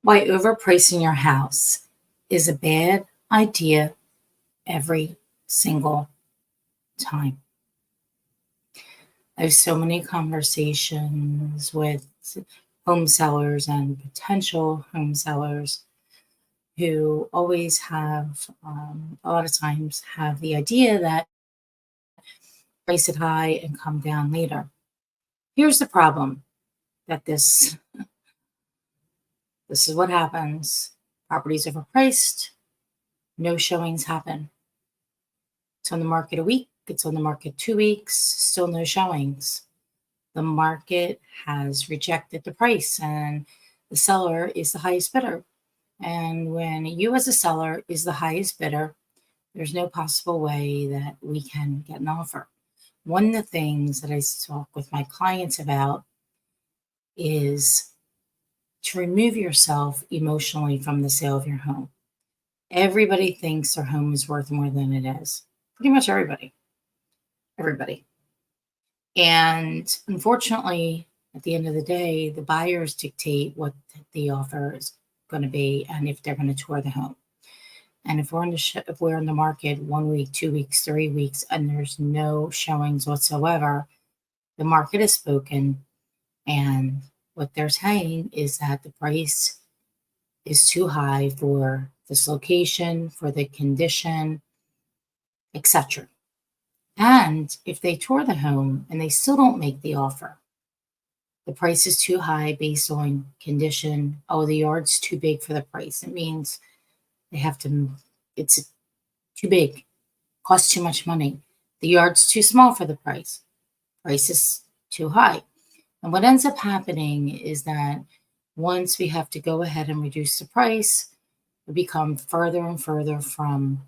Why overpricing your house is a bad idea every single time. I have so many conversations with home sellers and potential home sellers who always have, a lot of times, have the idea that price it high and come down later. Here's the problem that this is what happens. Properties overpriced, no showings happen. It's on the market a week, it's on the market 2 weeks, still no showings. The market has rejected the price and the seller is the highest bidder. And when you as a seller is the highest bidder, there's no possible way that we can get an offer. One of the things that I talk with my clients about is to remove yourself emotionally from the sale of your home. Everybody thinks their home is worth more than it is. Pretty much everybody. And unfortunately, at the end of the day, the buyers dictate what the offer is going to be and if they're going to tour the home. And if we're in the market 1 week, 2 weeks, 3 weeks, and there's no showings whatsoever, the market has spoken, and what they're saying is that the price is too high for this location, for the condition, etc. And if they tour the home and they still don't make the offer, the price is too high based on condition. Oh, the yard's too big for the price. It means it's too big, costs too much money. The yard's too small for the price. Price is too high. And what ends up happening is that once we have to go ahead and reduce the price, we become further and further from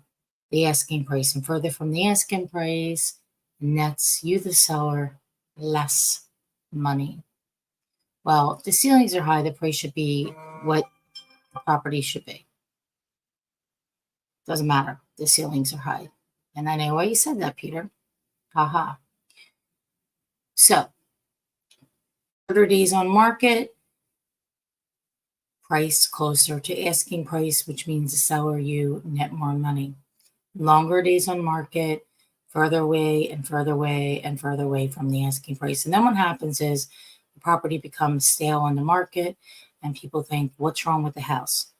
the asking price and further from the asking price, nets you, the seller, less money. Well, if the ceilings are high, the price should be what the property should be. Doesn't matter. The ceilings are high. And I know why you said that, Peter. Haha. So, shorter days on market, price closer to asking price, which means the seller, you net more money. Longer days on market, further away and further away and further away from the asking price. And then what happens is the property becomes stale on the market and people think, what's wrong with the house?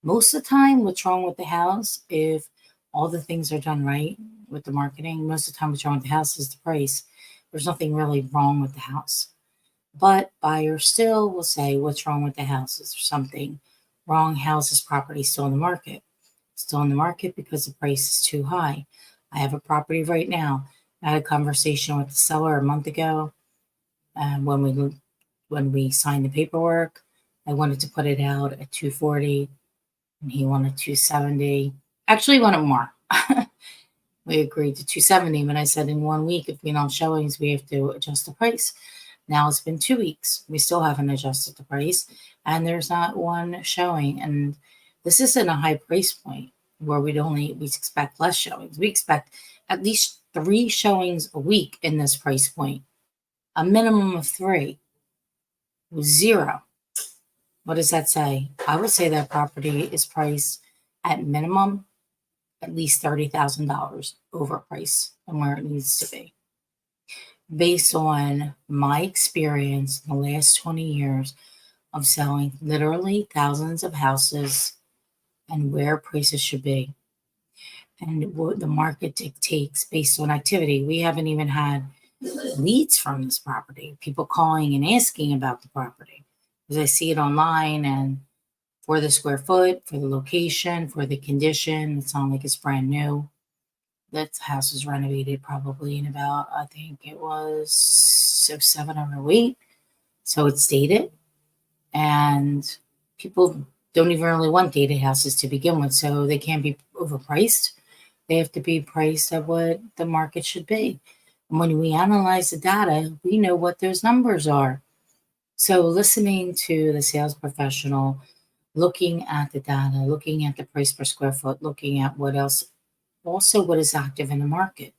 Most of the time, what's wrong with the house, if all the things are done right with the marketing, most of the time what's wrong with the house is the price. There's nothing really wrong with the house. But buyers still will say, what's wrong with the house? Is there something wrong? How's this property still in the market? Still in the market because the price is too high. I have a property right now. I had a conversation with the seller a month ago. When we signed the paperwork, I wanted to put it out at $240, and he wanted $270. Actually, he wanted more. We agreed to $270, but I said in 1 week, if we don't showings, we have to adjust the price. Now it's been 2 weeks. We still haven't adjusted the price, and there's not one showing. And this isn't a high price point where we expect less showings. We expect at least 3 showings a week in this price point, a minimum of 3. 0. What does that say? I would say that property is priced at minimum at least $30,000 overpriced than where it needs to be. Based on my experience in the last 20 years of selling literally thousands of houses and where prices should be and what the market dictates based on activity. We haven't even had leads from this property, people calling and asking about the property because I see it online, and for the square foot, for the location, for the condition, it's not like it's brand new. That house was renovated probably in about, I think it was 07 or 08. So it's dated. And people don't even really want dated houses to begin with. So they can't be overpriced. They have to be priced at what the market should be. And when we analyze the data, we know what those numbers are. So listening to the sales professional, looking at the data, looking at the price per square foot, looking at what else, also what is active in the market.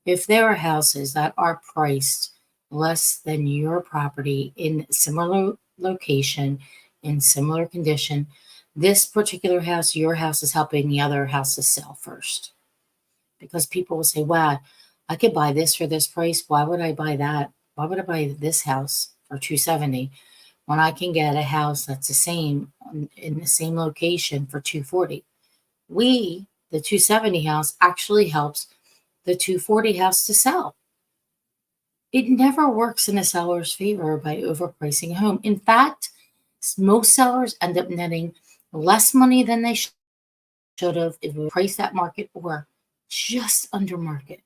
If there are houses that are priced less than your property in similar location in similar condition. This particular house, your house, is helping the other houses sell first. Because people will say, wow, I could buy this for this price. Why would I buy that? Why would I buy this house for 270 when I can get a house that's the same in the same location for 240? The 270 house actually helps the 240 house to sell. It never works in a seller's favor by overpricing a home. In fact, most sellers end up netting less money than they should have if we priced at market or just under market.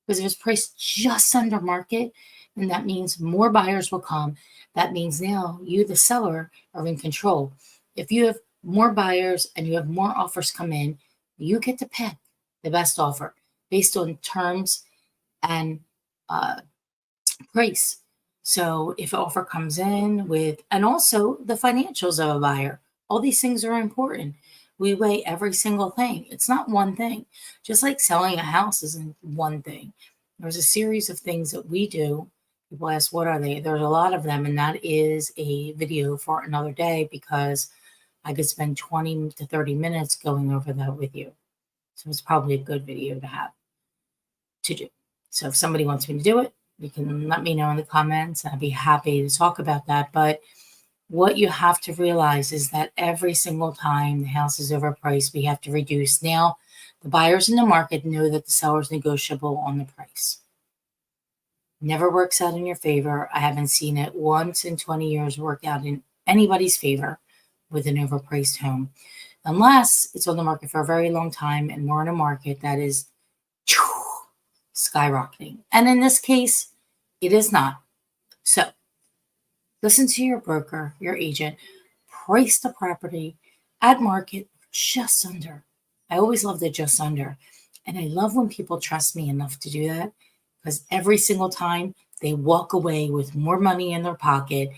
Because if it's priced just under market, then that means more buyers will come. That means now you, the seller, are in control. If you have more buyers and you have more offers come in, you get to pick the best offer based on terms and price. So if an offer comes in with, and also the financials of a buyer, all these things are important. We weigh every single thing. It's not one thing. Just like selling a house isn't one thing. There's a series of things that we do. People ask, what are they? There's a lot of them, and that is a video for another day because I could spend 20 to 30 minutes going over that with you. So it's probably a good video to have to do. So if somebody wants me to do it, you can let me know in the comments. I'd be happy to talk about that. But what you have to realize is that every single time the house is overpriced, we have to reduce. Now, the buyers in the market know that the seller is negotiable on the price. Never works out in your favor. I haven't seen it once in 20 years work out in anybody's favor with an overpriced home, unless it's on the market for a very long time and we're in a market that is skyrocketing. And in this case, it is not. So listen to your broker, your agent, price the property at market just under. I always love the just under. And I love when people trust me enough to do that because every single time they walk away with more money in their pocket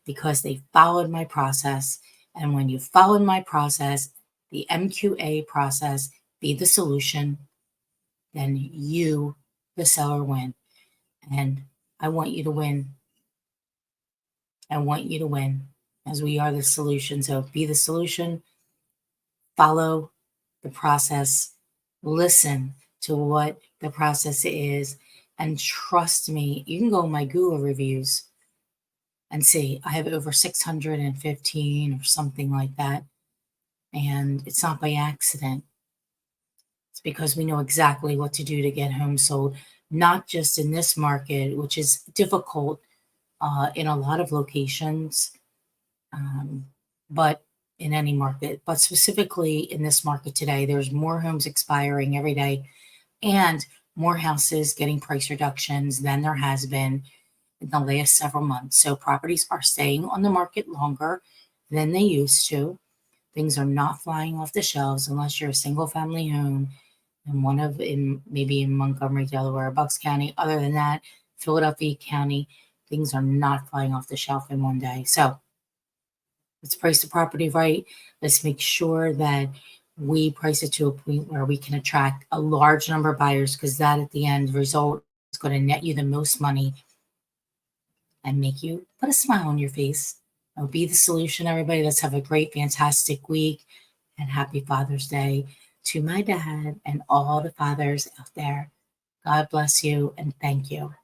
because they followed my process. And when you followed my process, the MQA process, be the solution, then you, the seller, win. And I want you to win. I want you to win as we are the solution. So be the solution, follow the process, listen to what the process is, and trust me. You can go on my Google reviews and see I have over 615 or something like that. And it's not by accident. It's because we know exactly what to do to get homes sold, not just in this market, which is difficult in a lot of locations, but in any market. But specifically in this market today, there's more homes expiring every day and more houses getting price reductions than there has been in the last several months. So properties are staying on the market longer than they used to. Things are not flying off the shelves unless you're a single family home and maybe in Montgomery, Delaware, Bucks County. Other than that, Philadelphia County, things are not flying off the shelf in one day. So let's price the property right. Let's make sure that we price it to a point where we can attract a large number of buyers because that at the end result is going to net you the most money and make you put a smile on your face. I'll be the solution, everybody. Let's have a great, fantastic week and happy Father's Day to my dad and all the fathers out there. God bless you and thank you.